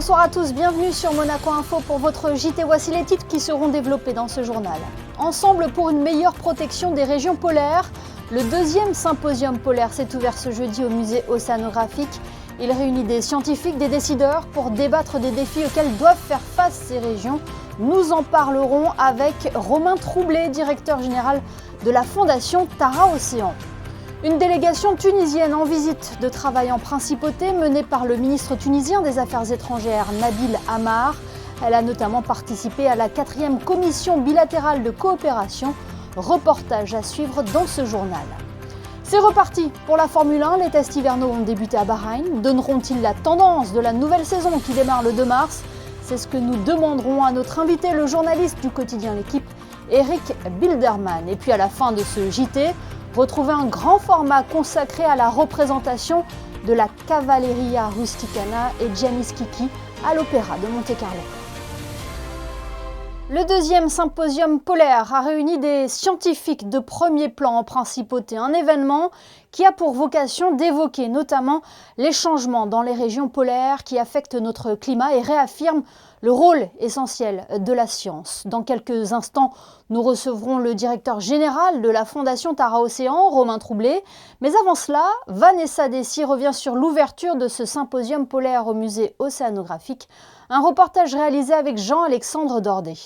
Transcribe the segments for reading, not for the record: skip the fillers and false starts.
Bonsoir à tous, bienvenue sur Monaco Info pour votre JT. Voici les titres qui seront développés dans ce journal. Ensemble pour une meilleure protection des régions polaires. Le deuxième symposium polaire s'est ouvert ce jeudi au musée océanographique. Il réunit des scientifiques, des décideurs pour débattre des défis auxquels doivent faire face ces régions. Nous en parlerons avec Romain Troublé, directeur général de la fondation Tara Océan. Une délégation tunisienne en visite de travail en principauté menée par le ministre tunisien des Affaires étrangères Nabil Amar. Elle a notamment participé à la 4e commission bilatérale de coopération. Reportage à suivre dans ce journal. C'est reparti pour la Formule 1. Les tests hivernaux ont débuté à Bahreïn. Donneront-ils la tendance de la nouvelle saison qui démarre le 2 mars ? C'est ce que nous demanderons à notre invité, le journaliste du quotidien L'Équipe, Eric Bilderman. Et puis à la fin de ce JT, retrouvez un grand format consacré à la représentation de la Cavalleria Rusticana et Gianni Schicchi à l'Opéra de Monte-Carlo. Le deuxième symposium polaire a réuni des scientifiques de premier plan en principauté, un événement qui a pour vocation d'évoquer notamment les changements dans les régions polaires qui affectent notre climat et réaffirment le rôle essentiel de la science. Dans quelques instants, nous recevrons le directeur général de la fondation Tara Océan, Romain Troublé. Mais avant cela, Vanessa Dessy revient sur l'ouverture de ce symposium polaire au musée océanographique. Un reportage réalisé avec Jean-Alexandre Dordet.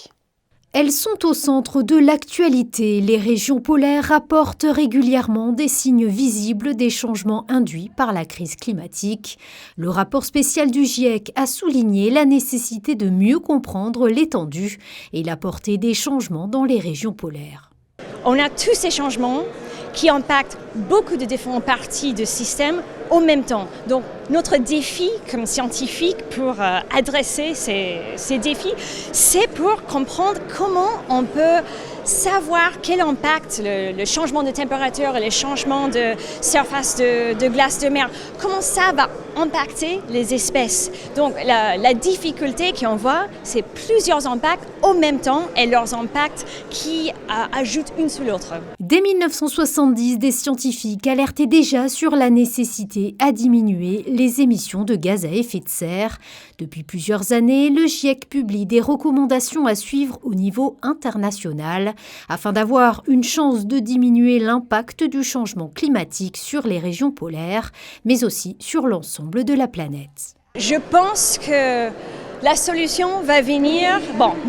Elles sont au centre de l'actualité. Les régions polaires rapportent régulièrement des signes visibles des changements induits par la crise climatique. Le rapport spécial du GIEC a souligné la nécessité de mieux comprendre l'étendue et la portée des changements dans les régions polaires. On a tous ces changements qui impactent beaucoup de différentes parties du système en même temps. Donc notre défi comme scientifique pour adresser ces défis, c'est pour comprendre comment on peut savoir quel impact le changement de température et le changement de surface de glace de mer, comment ça va impacter les espèces. Donc la difficulté qu'on voit, c'est plusieurs impacts en même temps et leurs impacts qui ajoutent une sur l'autre. Dès 1970, des scientifiques alertaient déjà sur la nécessité à diminuer les émissions de gaz à effet de serre. Depuis plusieurs années, le GIEC publie des recommandations à suivre au niveau international afin d'avoir une chance de diminuer l'impact du changement climatique sur les régions polaires, mais aussi sur l'ensemble de la planète. Je pense que la solution va venir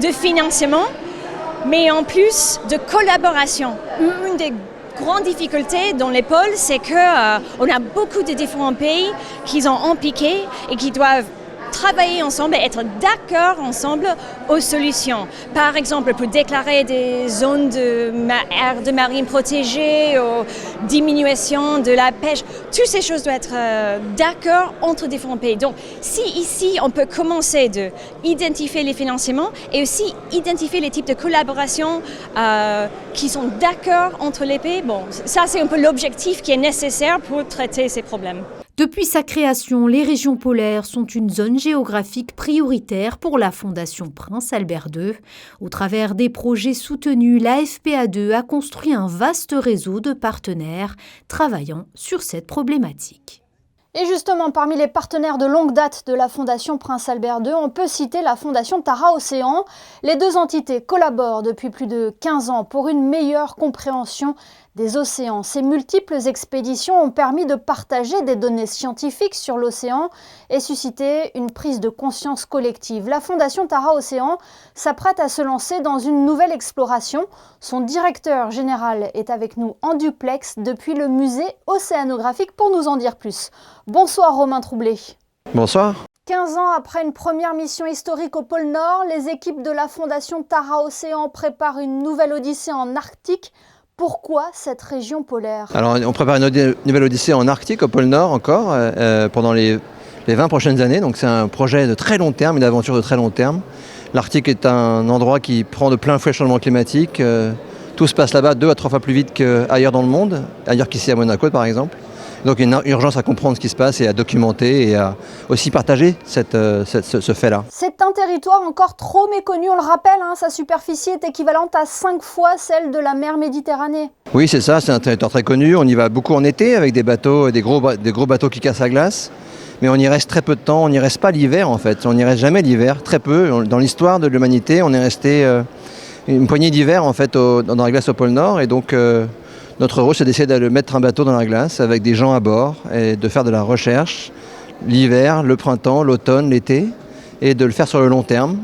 de financement, mais en plus de collaboration. Une des grandes difficultés dans les pôles, c'est qu'on a beaucoup de différents pays qui sont impliqués et qui doivent travailler ensemble et être d'accord ensemble aux solutions. Par exemple, pour déclarer des zones aires de marine protégées, ou diminution de la pêche, toutes ces choses doivent être d'accord entre différents pays. Donc, si ici, on peut commencer d'identifier les financements et aussi identifier les types de collaboration qui sont d'accord entre les pays, ça c'est un peu l'objectif qui est nécessaire pour traiter ces problèmes. Depuis sa création, les régions polaires sont une zone géographique prioritaire pour la Fondation Prince Albert II. Au travers des projets soutenus, la FPA2 a construit un vaste réseau de partenaires travaillant sur cette problématique. Et justement, parmi les partenaires de longue date de la Fondation Prince Albert II, on peut citer la Fondation Tara Océan. Les deux entités collaborent depuis plus de 15 ans pour une meilleure compréhension des océans. Ces multiples expéditions ont permis de partager des données scientifiques sur l'océan et susciter une prise de conscience collective. La Fondation Tara Océan s'apprête à se lancer dans une nouvelle exploration. Son directeur général est avec nous en duplex depuis le musée océanographique pour nous en dire plus. Bonsoir Romain Troublé. Bonsoir. 15 ans après une première mission historique au pôle Nord, les équipes de la Fondation Tara Océan préparent une nouvelle odyssée en Arctique. Pourquoi cette région polaire ? Alors, on prépare une nouvelle odyssée en Arctique, au pôle Nord encore, pendant les 20 prochaines années. Donc c'est un projet de très long terme, une aventure de très long terme. L'Arctique est un endroit qui prend de plein fouet le changement climatique. Tout se passe là-bas 2 à 3 fois plus vite qu'ailleurs dans le monde, ailleurs qu'ici à Monaco par exemple. Donc il y a une urgence à comprendre ce qui se passe et à documenter et à aussi partager ce fait-là. C'est un territoire encore trop méconnu, on le rappelle, sa superficie est équivalente à 5 fois celle de la mer Méditerranée. Oui, c'est ça, c'est un territoire très connu. On y va beaucoup en été avec des gros bateaux qui cassent la glace. mais on y reste très peu de temps, on n'y reste pas l'hiver en fait, on n'y reste jamais l'hiver, très peu. Dans l'histoire de l'humanité, on est resté une poignée d'hiver en fait dans la glace au pôle Nord, et donc notre rôle c'est d'essayer de mettre un bateau dans la glace avec des gens à bord et de faire de la recherche l'hiver, le printemps, l'automne, l'été, et de le faire sur le long terme.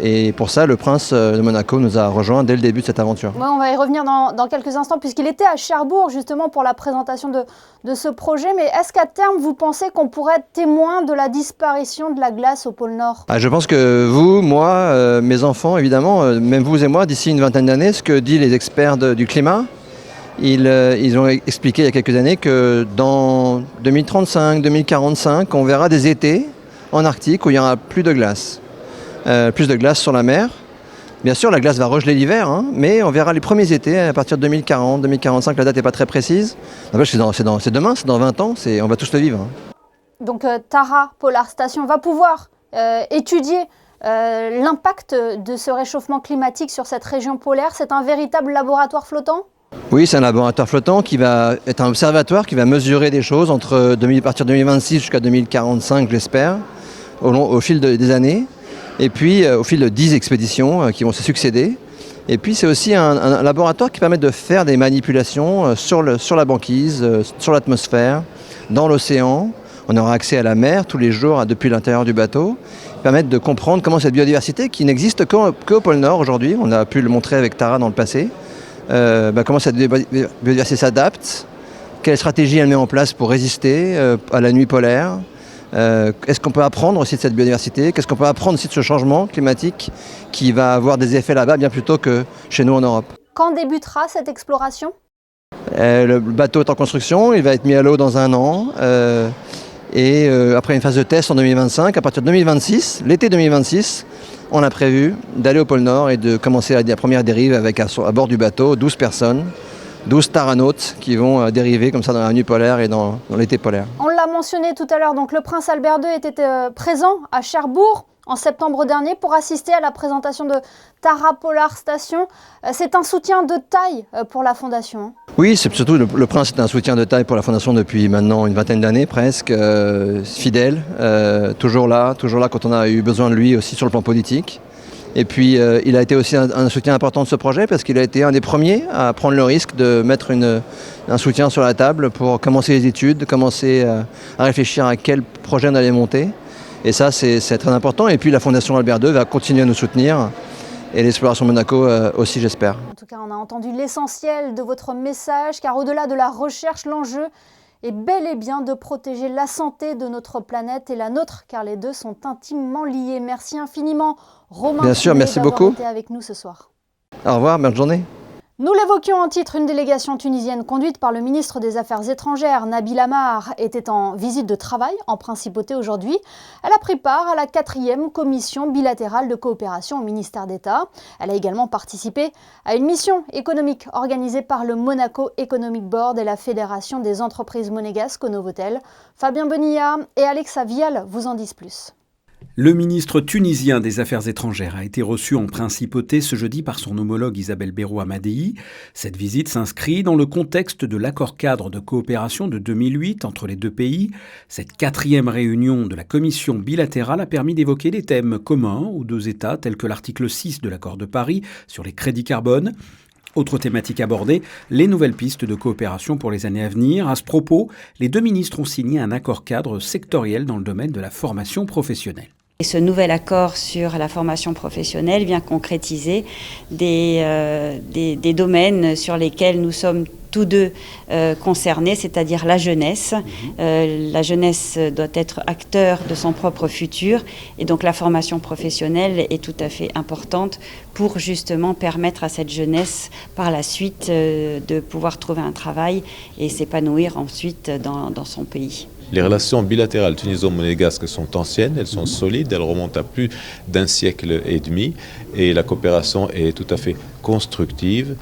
Et pour ça, le prince de Monaco nous a rejoints dès le début de cette aventure. Ouais, on va y revenir dans quelques instants, puisqu'il était à Cherbourg justement pour la présentation de ce projet. Mais est-ce qu'à terme, vous pensez qu'on pourrait être témoin de la disparition de la glace au pôle Nord ? Je pense que vous, moi, mes enfants, évidemment, même vous et moi, d'ici une vingtaine d'années, ce que disent les experts du climat, ils ont expliqué il y a quelques années que dans 2035, 2045, on verra des étés en Arctique où il n'y aura plus de glace. Plus de glace sur la mer. Bien sûr, la glace va regeler l'hiver, mais on verra les premiers étés à partir de 2040, 2045, la date n'est pas très précise. C'est demain, c'est dans 20 ans, on va tous le vivre. Donc Tara Polar Station va pouvoir étudier l'impact de ce réchauffement climatique sur cette région polaire. C'est un véritable laboratoire flottant ? Oui, c'est un laboratoire flottant qui va être un observatoire qui va mesurer des choses à partir de 2026 jusqu'à 2045, je l'espère, au fil des années. Et puis au fil de 10 expéditions qui vont se succéder. Et puis c'est aussi un laboratoire qui permet de faire des manipulations sur la banquise, sur l'atmosphère, dans l'océan. On aura accès à la mer tous les jours depuis l'intérieur du bateau. Permettre de comprendre comment cette biodiversité, qui n'existe qu'au pôle Nord aujourd'hui, on a pu le montrer avec Tara dans le passé, comment cette biodiversité s'adapte, quelle stratégie elle met en place pour résister à la nuit polaire. Est-ce qu'on peut apprendre aussi de cette biodiversité? Qu'est-ce qu'on peut apprendre aussi de ce changement climatique qui va avoir des effets là-bas bien plus tôt que chez nous en Europe? Quand débutera cette exploration? Le bateau est en construction, il va être mis à l'eau dans 1 an. Après une phase de test en 2025, à partir de 2026, l'été 2026, on a prévu d'aller au pôle Nord et de commencer la première dérive avec à bord du bateau 12 personnes. 12 taranautes qui vont dériver comme ça dans la nuit polaire et dans l'été polaire. On l'a mentionné tout à l'heure, donc le prince Albert II était présent à Cherbourg en septembre dernier pour assister à la présentation de Tara Polar Station. C'est un soutien de taille pour la Fondation. Oui, c'est surtout le prince est un soutien de taille pour la Fondation depuis maintenant une vingtaine d'années presque, fidèle, toujours là quand on a eu besoin de lui aussi sur le plan politique. Et puis il a été aussi un soutien important de ce projet parce qu'il a été un des premiers à prendre le risque de mettre un soutien sur la table pour commencer les études, commencer à réfléchir à quel projet on allait monter. Et ça, c'est très important. Et puis la Fondation Albert II va continuer à nous soutenir. Et l'exploration Monaco aussi, j'espère. En tout cas, on a entendu l'essentiel de votre message, car au-delà de la recherche, l'enjeu est bel et bien de protéger la santé de notre planète et la nôtre, car les deux sont intimement liés. Merci infiniment, Romain. Bien sûr, merci beaucoup. Été avec nous ce soir. Au revoir, bonne journée. Nous l'évoquions en titre, une délégation tunisienne conduite par le ministre des Affaires étrangères, Nabil Amar, était en visite de travail en principauté aujourd'hui. Elle a pris part à la 4e commission bilatérale de coopération au ministère d'État. Elle a également participé à une mission économique organisée par le Monaco Economic Board et la Fédération des entreprises monégasques au Novotel. Fabien Bonilla et Alexa Vial vous en disent plus. Le ministre tunisien des Affaires étrangères a été reçu en principauté ce jeudi par son homologue Isabelle Béraud Amadei. Cette visite s'inscrit dans le contexte de l'accord-cadre de coopération de 2008 entre les deux pays. Cette 4e réunion de la commission bilatérale a permis d'évoquer des thèmes communs aux deux États, tels que l'article 6 de l'accord de Paris sur les crédits carbone. Autre thématique abordée, les nouvelles pistes de coopération pour les années à venir. À ce propos, les deux ministres ont signé un accord-cadre sectoriel dans le domaine de la formation professionnelle. Et ce nouvel accord sur la formation professionnelle vient concrétiser des domaines sur lesquels nous sommes tous deux concernés, c'est-à-dire la jeunesse. La jeunesse doit être acteur de son propre futur et donc la formation professionnelle est tout à fait importante pour justement permettre à cette jeunesse par la suite de pouvoir trouver un travail et s'épanouir ensuite dans son pays. Les relations bilatérales tuniso-monégasques sont anciennes, elles sont solides, elles remontent à plus d'1 siècle et demi et la coopération est tout à fait constructive,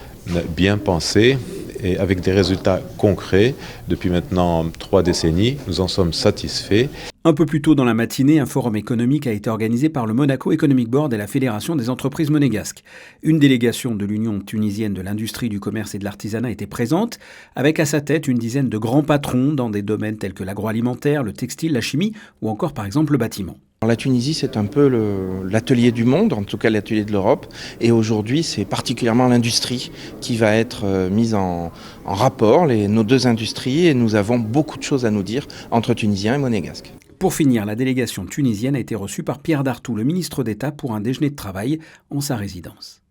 bien pensée et avec des résultats concrets depuis maintenant 3 décennies. Nous en sommes satisfaits. Un peu plus tôt dans la matinée, un forum économique a été organisé par le Monaco Economic Board et la Fédération des entreprises monégasques. Une délégation de l'Union tunisienne de l'industrie, du commerce et de l'artisanat était présente, avec à sa tête une dizaine de grands patrons dans des domaines tels que l'agroalimentaire, le textile, la chimie ou encore par exemple le bâtiment. La Tunisie, c'est un peu l'atelier du monde, en tout cas l'atelier de l'Europe. Et aujourd'hui, c'est particulièrement l'industrie qui va être mise en rapport, nos deux industries. Et nous avons beaucoup de choses à nous dire entre Tunisiens et Monégasques. Pour finir, la délégation tunisienne a été reçue par Pierre Dartout, le ministre d'État, pour un déjeuner de travail en sa résidence.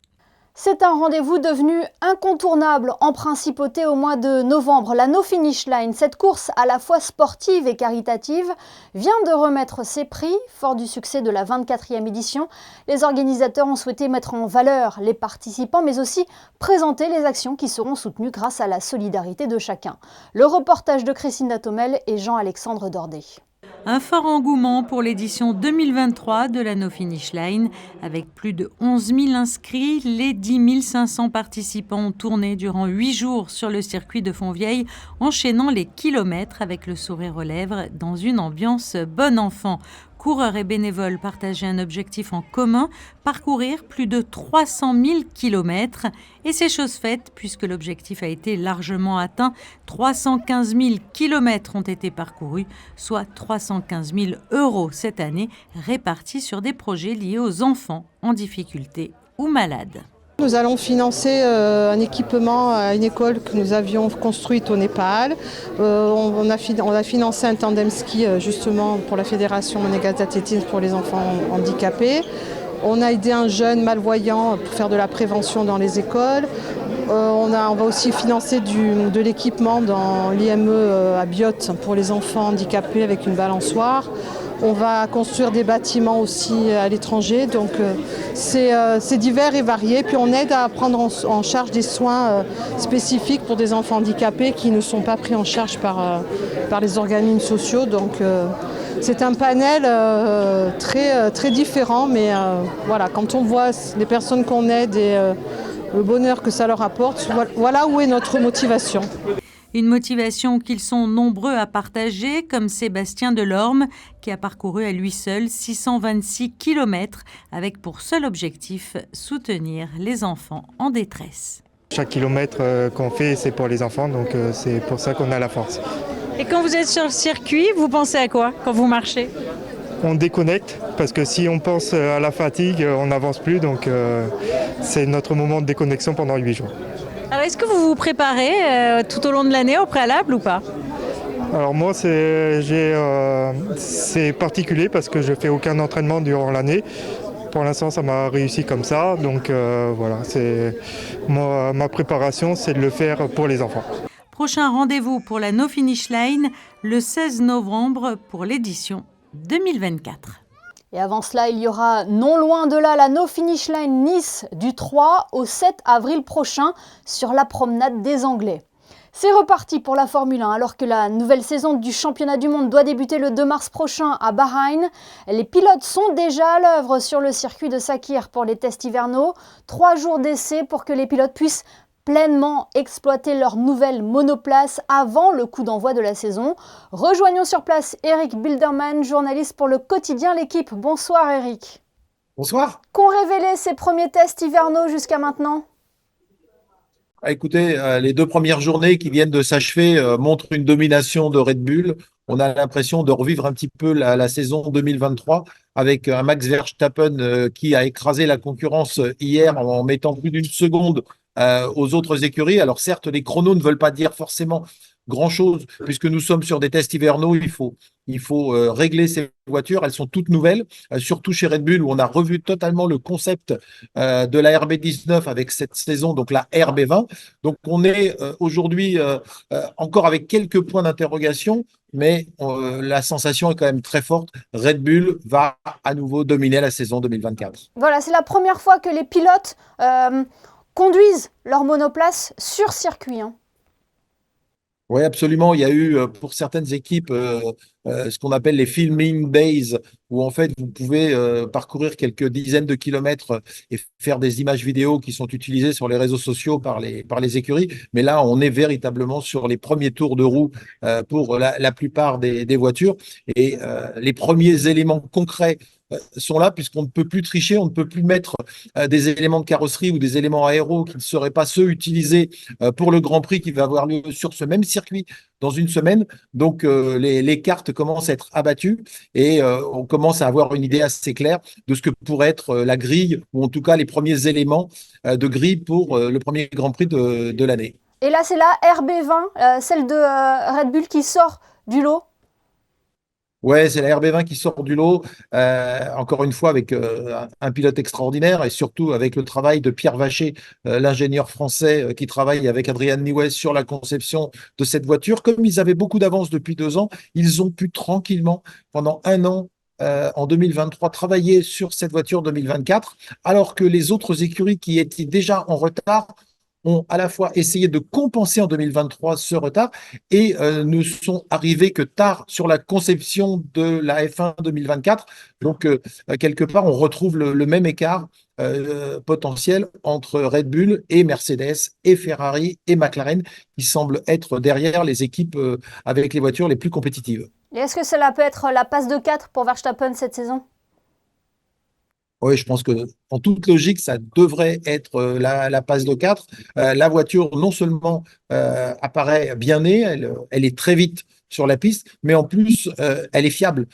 C'est un rendez-vous devenu incontournable en principauté au mois de novembre. La No Finish Line, cette course à la fois sportive et caritative, vient de remettre ses prix. Fort du succès de la 24e édition, les organisateurs ont souhaité mettre en valeur les participants, mais aussi présenter les actions qui seront soutenues grâce à la solidarité de chacun. Le reportage de Christine Datomel et Jean-Alexandre Dordet. Un fort engouement pour l'édition 2023 de la No Finish Line. Avec plus de 11 000 inscrits, les 10 500 participants ont tourné durant 8 jours sur le circuit de Fontvieille, enchaînant les kilomètres avec le sourire aux lèvres dans une ambiance bon enfant. Coureurs et bénévoles partageaient un objectif en commun, parcourir plus de 300 000 kilomètres. Et c'est chose faite puisque l'objectif a été largement atteint. 315 000 kilomètres ont été parcourus, soit 315 000 € cette année, répartis sur des projets liés aux enfants en difficulté ou malades. Nous allons financer un équipement à une école que nous avions construite au Népal. On a financé un tandem ski justement pour la Fédération monégasque d'athlétisme pour les enfants handicapés. On a aidé un jeune malvoyant pour faire de la prévention dans les écoles. On va aussi financer de l'équipement dans l'IME à Biot pour les enfants handicapés avec une balançoire. On va construire des bâtiments aussi à l'étranger, donc c'est divers et varié. Puis on aide à prendre en charge des soins spécifiques pour des enfants handicapés qui ne sont pas pris en charge par les organismes sociaux. Donc c'est un panel très différent, mais voilà, quand on voit les personnes qu'on aide et le bonheur que ça leur apporte, voilà où est notre motivation. Une motivation qu'ils sont nombreux à partager, comme Sébastien Delorme, qui a parcouru à lui seul 626 km, avec pour seul objectif soutenir les enfants en détresse. Chaque kilomètre qu'on fait, c'est pour les enfants, donc c'est pour ça qu'on a la force. Et quand vous êtes sur le circuit, vous pensez à quoi quand vous marchez ? On déconnecte, parce que si on pense à la fatigue, on n'avance plus, donc c'est notre moment de déconnexion pendant 8 jours. Alors, est-ce que vous vous préparez tout au long de l'année au préalable ou pas ? Alors moi, c'est particulier parce que je ne fais aucun entraînement durant l'année. Pour l'instant, ça m'a réussi comme ça. Donc voilà, ma préparation, c'est de le faire pour les enfants. Prochain rendez-vous pour la No Finish Line, le 16 novembre pour l'édition 2024. Et avant cela, il y aura non loin de là la No Finish Line Nice du 3 au 7 avril prochain sur la promenade des Anglais. C'est reparti pour la Formule 1 alors que la nouvelle saison du championnat du monde doit débuter le 2 mars prochain à Bahreïn. Les pilotes sont déjà à l'œuvre sur le circuit de Sakhir pour les tests hivernaux. 3 jours d'essai pour que les pilotes puissent pleinement exploiter leur nouvelle monoplace avant le coup d'envoi de la saison. Rejoignons sur place Eric Bilderman, journaliste pour le quotidien L'Équipe. Bonsoir Eric. Bonsoir. Qu'ont révélé ces premiers tests hivernaux jusqu'à maintenant ? Écoutez, les 2 premières journées qui viennent de s'achever montrent une domination de Red Bull. On a l'impression de revivre un petit peu la saison 2023 avec un Max Verstappen qui a écrasé la concurrence hier en mettant plus d'1 seconde aux autres écuries. Alors certes, les chronos ne veulent pas dire forcément grand-chose puisque nous sommes sur des tests hivernaux. Il faut régler ces voitures. Elles sont toutes nouvelles, surtout chez Red Bull où on a revu totalement le concept de la RB19 avec cette saison, donc la RB20. Donc on est aujourd'hui encore avec quelques points d'interrogation, mais la sensation est quand même très forte. Red Bull va à nouveau dominer la saison 2024. Voilà, c'est la première fois que les pilotes conduisent leur monoplace sur circuit. Oui, absolument. Il y a eu pour certaines équipes ce qu'on appelle les filming days, où en fait vous pouvez parcourir quelques dizaines de kilomètres et faire des images vidéo qui sont utilisées sur les réseaux sociaux par les écuries. Mais là, on est véritablement sur les premiers tours de roue pour la plupart des voitures. Et les premiers éléments concrets sont là, puisqu'on ne peut plus tricher, on ne peut plus mettre des éléments de carrosserie ou des éléments aéros qui ne seraient pas ceux utilisés pour le Grand Prix qui va avoir lieu sur ce même circuit dans une semaine. Donc les cartes commencent à être abattues et on commence à avoir une idée assez claire de ce que pourrait être la grille, ou en tout cas les premiers éléments de grille pour le premier Grand Prix de l'année. Et là, c'est la RB20, celle de Red Bull qui sort du lot. Ouais, c'est la RB20 qui sort du lot, encore une fois avec un pilote extraordinaire et surtout avec le travail de Pierre Vacher, l'ingénieur français qui travaille avec Adrian Newey sur la conception de cette voiture. Comme ils avaient beaucoup d'avance depuis 2 ans, ils ont pu tranquillement, pendant 1 an, en 2023, travailler sur cette voiture 2024, alors que les autres écuries qui étaient déjà en retard ont à la fois essayé de compenser en 2023 ce retard et ne sont arrivés que tard sur la conception de la F1 2024. Donc, quelque part, on retrouve le même écart potentiel entre Red Bull et Mercedes et Ferrari et McLaren qui semblent être derrière les équipes avec les voitures les plus compétitives. Et est-ce que cela peut être la passe de 4 pour Verstappen cette saison ? Oui, je pense que en toute logique, ça devrait être la passe de 4. La voiture, non seulement apparaît bien née, elle est très vite sur la piste, mais en plus, elle est fiable.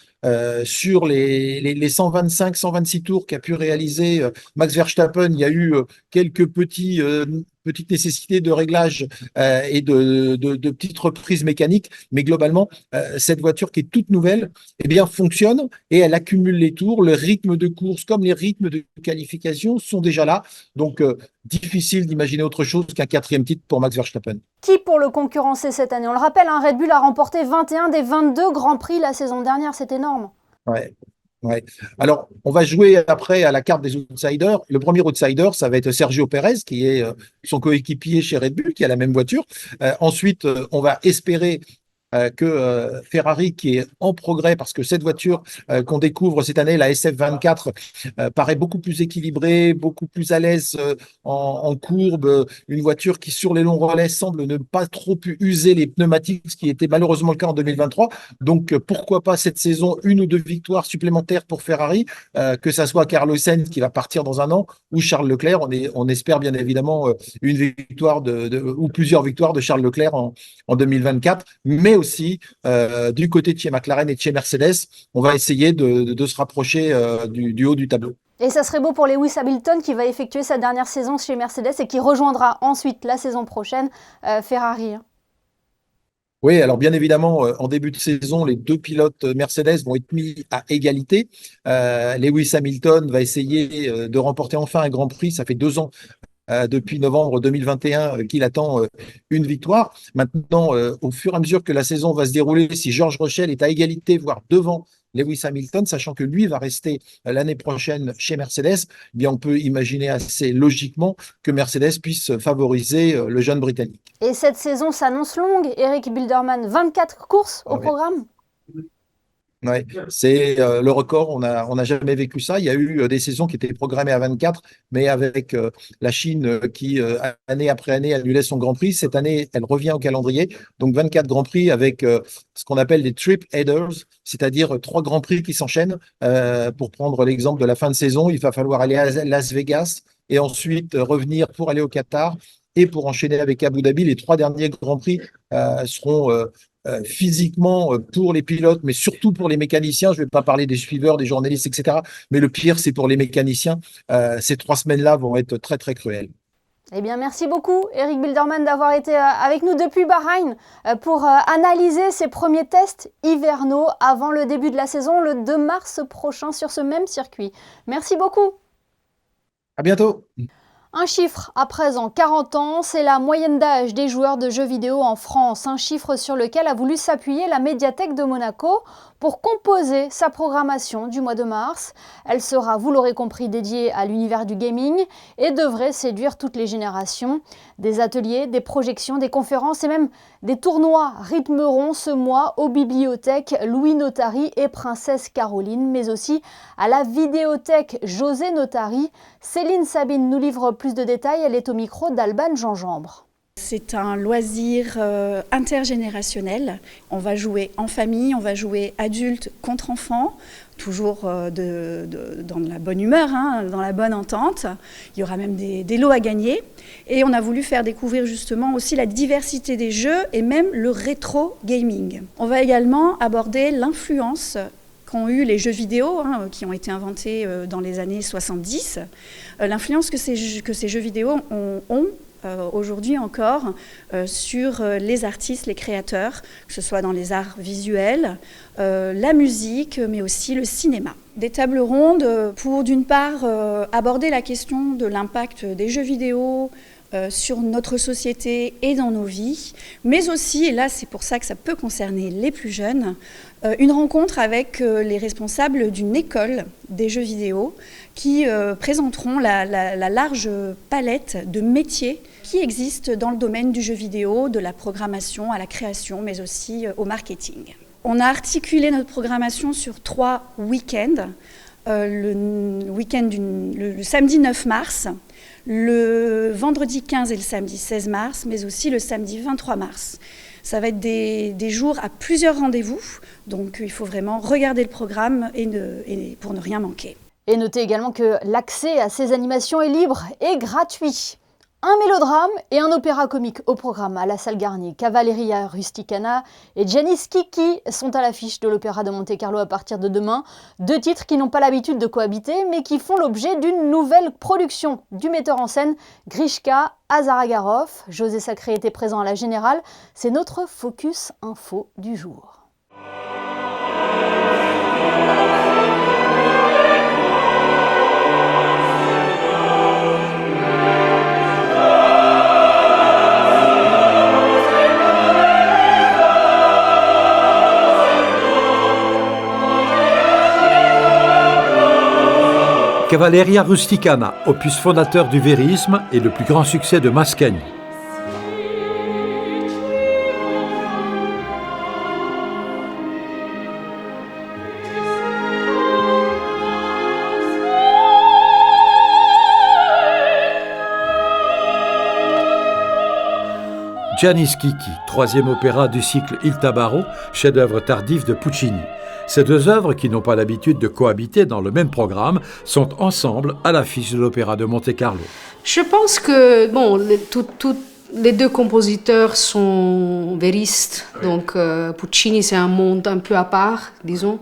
Sur les 125, 126 tours qu'a pu réaliser Max Verstappen, il y a eu quelques petites nécessités de réglage et de petites reprises mécaniques, mais globalement, cette voiture qui est toute nouvelle, eh bien, fonctionne et elle accumule les tours. Le rythme de course comme les rythmes de qualification sont déjà là. Donc, difficile d'imaginer autre chose qu'un 4e titre pour Max Verstappen. Qui pour le concurrencer cette année ? On le rappelle, Red Bull a remporté 21 des 22 Grands Prix la saison dernière, c'est énorme. Ouais. Ouais. Alors, on va jouer après à la carte des outsiders. Le premier outsider, ça va être Sergio Pérez, qui est son coéquipier chez Red Bull, qui a la même voiture. Ensuite, on va espérer que Ferrari, qui est en progrès, parce que cette voiture qu'on découvre cette année, la SF24, paraît beaucoup plus équilibrée, beaucoup plus à l'aise en courbe, une voiture qui sur les longs relais semble ne pas trop user les pneumatiques, ce qui était malheureusement le cas en 2023. Donc pourquoi pas cette saison 1 ou 2 victoires supplémentaires pour Ferrari, que ça soit Carlos Sainz qui va partir dans 1 an ou Charles Leclerc. On espère bien évidemment une victoire ou plusieurs victoires de Charles Leclerc en 2024, mais aussi du côté de chez McLaren et de chez Mercedes, on va essayer de se rapprocher du haut du tableau. Et ça serait beau pour Lewis Hamilton qui va effectuer sa dernière saison chez Mercedes et qui rejoindra ensuite la saison prochaine Ferrari. Oui, alors bien évidemment, en début de saison, les 2 pilotes Mercedes vont être mis à égalité. Lewis Hamilton va essayer de remporter enfin un Grand Prix. Ça fait 2 ans depuis novembre 2021 qu'il attend une victoire. Maintenant, au fur et à mesure que la saison va se dérouler, si George Russell est à égalité, voire devant Lewis Hamilton, sachant que lui va rester l'année prochaine chez Mercedes, eh bien on peut imaginer assez logiquement que Mercedes puisse favoriser le jeune Britannique. Et cette saison s'annonce longue, Eric Bilderman, 24 courses au programme. Ouais, c'est le record, on n'a jamais vécu ça. Il y a eu des saisons qui étaient programmées à 24, mais avec la Chine qui, année après année, annulait son Grand Prix. Cette année, elle revient au calendrier. Donc 24 Grands Prix avec ce qu'on appelle des trip headers, c'est-à-dire 3 Grands Prix qui s'enchaînent. Pour prendre l'exemple de la fin de saison, il va falloir aller à Las Vegas et ensuite revenir pour aller au Qatar et pour enchaîner avec Abu Dhabi. Les 3 derniers Grands Prix seront physiquement pour les pilotes, mais surtout pour les mécaniciens. Je ne vais pas parler des suiveurs, des journalistes, etc. Mais le pire, c'est pour les mécaniciens. Ces 3 semaines-là vont être très, très cruelles. Eh bien, merci beaucoup, Eric Bilderman, d'avoir été avec nous depuis Bahreïn pour analyser ces premiers tests hivernaux avant le début de la saison, le 2 mars prochain, sur ce même circuit. Merci beaucoup. À bientôt. Un chiffre à présent 40 ans, c'est la moyenne d'âge des joueurs de jeux vidéo en France, un chiffre sur lequel a voulu s'appuyer la médiathèque de Monaco pour composer sa programmation du mois de mars. Elle sera, vous l'aurez compris, dédiée à l'univers du gaming et devrait séduire toutes les générations. Des ateliers, des projections, des conférences et même des tournois rythmeront ce mois aux bibliothèques Louis Notari et Princesse Caroline, mais aussi à la vidéothèque José Notari. Céline Sabine nous livre plus de détails, elle est au micro d'Alban Gingembre. C'est un loisir intergénérationnel. On va jouer en famille, on va jouer adultes contre enfants, toujours dans la bonne humeur, dans la bonne entente. Il y aura même des lots à gagner. Et on a voulu faire découvrir justement aussi la diversité des jeux et même le rétro gaming. On va également aborder l'influence qu'ont eu les jeux vidéo, qui ont été inventés dans les années 70, l'influence que ces jeux vidéo ont aujourd'hui encore sur les artistes, les créateurs, que ce soit dans les arts visuels, la musique, mais aussi le cinéma. Des tables rondes pour d'une part aborder la question de l'impact des jeux vidéo sur notre société et dans nos vies, mais aussi, et là c'est pour ça que ça peut concerner les plus jeunes, une rencontre avec les responsables d'une école des jeux vidéo qui présenteront la large palette de métiers qui existent dans le domaine du jeu vidéo, de la programmation à la création, mais aussi au marketing. On a articulé notre programmation sur 3 week-ends. Le samedi 9 mars, le vendredi 15 et le samedi 16 mars, mais aussi le samedi 23 mars. Ça va être des jours à plusieurs rendez-vous, donc il faut vraiment regarder le programme pour ne rien manquer. Et notez également que l'accès à ces animations est libre et gratuit. Un mélodrame et un opéra comique au programme à la Salle Garnier. Cavalleria Rusticana et Janis Kiki sont à l'affiche de l'Opéra de Monte-Carlo à partir de demain. 2 titres qui n'ont pas l'habitude de cohabiter, mais qui font l'objet d'une nouvelle production du metteur en scène Grishka Azaragarov. José Sacré était présent à la Générale. C'est notre Focus Info du jour. Cavalleria Rusticana, opus fondateur du vérisme et le plus grand succès de Mascagni. Janis Kiki, 3e opéra du cycle Il Tabarro, chef-d'œuvre tardif de Puccini. Ces 2 œuvres, qui n'ont pas l'habitude de cohabiter dans le même programme, sont ensemble à l'affiche de l'Opéra de Monte-Carlo. Je pense que les 2 compositeurs sont véristes, donc Puccini c'est un monde un peu à part, disons,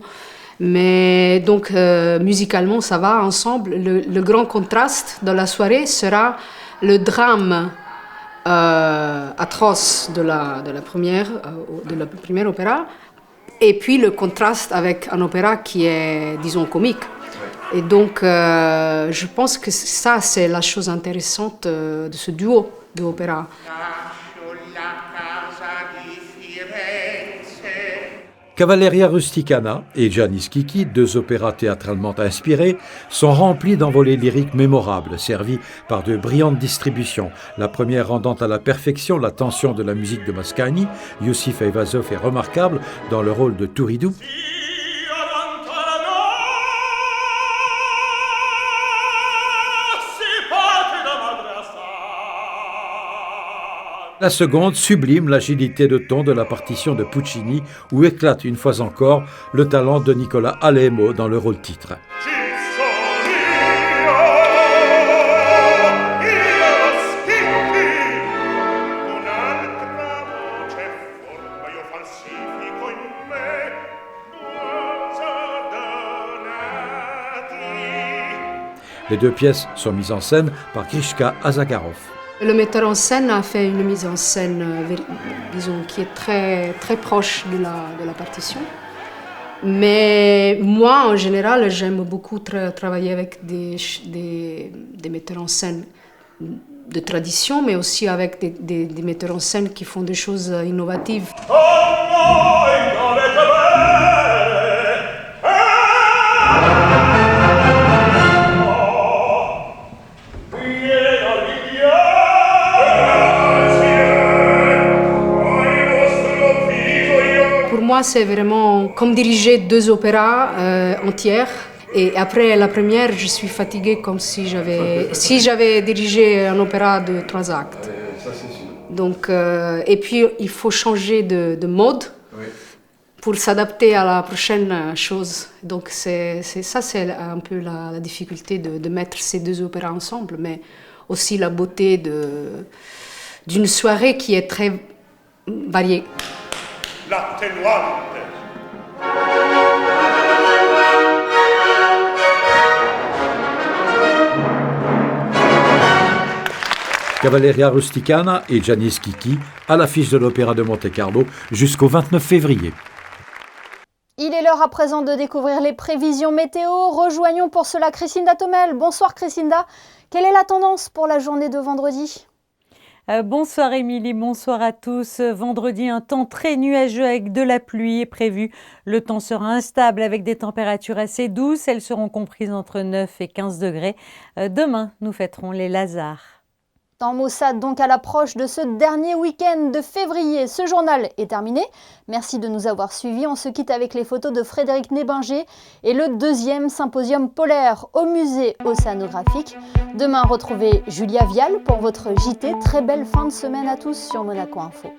mais donc musicalement ça va ensemble. Le grand contraste de la soirée sera le drame atroce de la première opéra, et puis le contraste avec un opéra qui est, disons, comique. Et donc, je pense que ça, c'est la chose intéressante de ce duo d'opéra. Cavalleria Rusticana et Janis Kiki, 2 opéras théâtralement inspirés, sont remplis d'envolées lyriques mémorables, servis par de brillantes distributions. La première rendant à la perfection la tension de la musique de Mascagni. Yousif Ayvazov est remarquable dans le rôle de Touridou. La seconde sublime l'agilité de ton de la partition de Puccini, où éclate une fois encore le talent de Nicolas Alemo dans le rôle-titre. Les 2 pièces sont mises en scène par Grishka Azaragarov. Le metteur en scène a fait une mise en scène, disons, qui est très, très proche de la partition. Mais moi, en général, j'aime beaucoup travailler avec des metteurs en scène de tradition, mais aussi avec des metteurs en scène qui font des choses innovatives. Pour moi, c'est vraiment comme diriger 2 opéras entières. Et après la première, je suis fatiguée comme si j'avais dirigé un opéra de 3 actes. Donc, et puis, il faut changer de mode pour s'adapter à la prochaine chose. Donc, c'est un peu la difficulté de mettre ces 2 opéras ensemble, mais aussi la beauté d'une soirée qui est très variée. Cavalleria Rusticana et Gianni Schicchi à l'affiche de l'Opéra de Monte-Carlo jusqu'au 29 février. Il est l'heure à présent de découvrir les prévisions météo. Rejoignons pour cela Christinda Thomel. Bonsoir Christinda. Quelle est la tendance pour la journée de vendredi ? Bonsoir Émilie, bonsoir à tous. Vendredi, un temps très nuageux avec de la pluie est prévu. Le temps sera instable avec des températures assez douces. Elles seront comprises entre 9 et 15 degrés. Demain, nous fêterons les Lazars. Temps maussade donc à l'approche de ce dernier week-end de février. Ce journal est terminé. Merci de nous avoir suivis. On se quitte avec les photos de Frédéric Nébinger et le 2e symposium polaire au musée océanographique. Demain, retrouvez Julia Vial pour votre JT. Très belle fin de semaine à tous sur Monaco Info.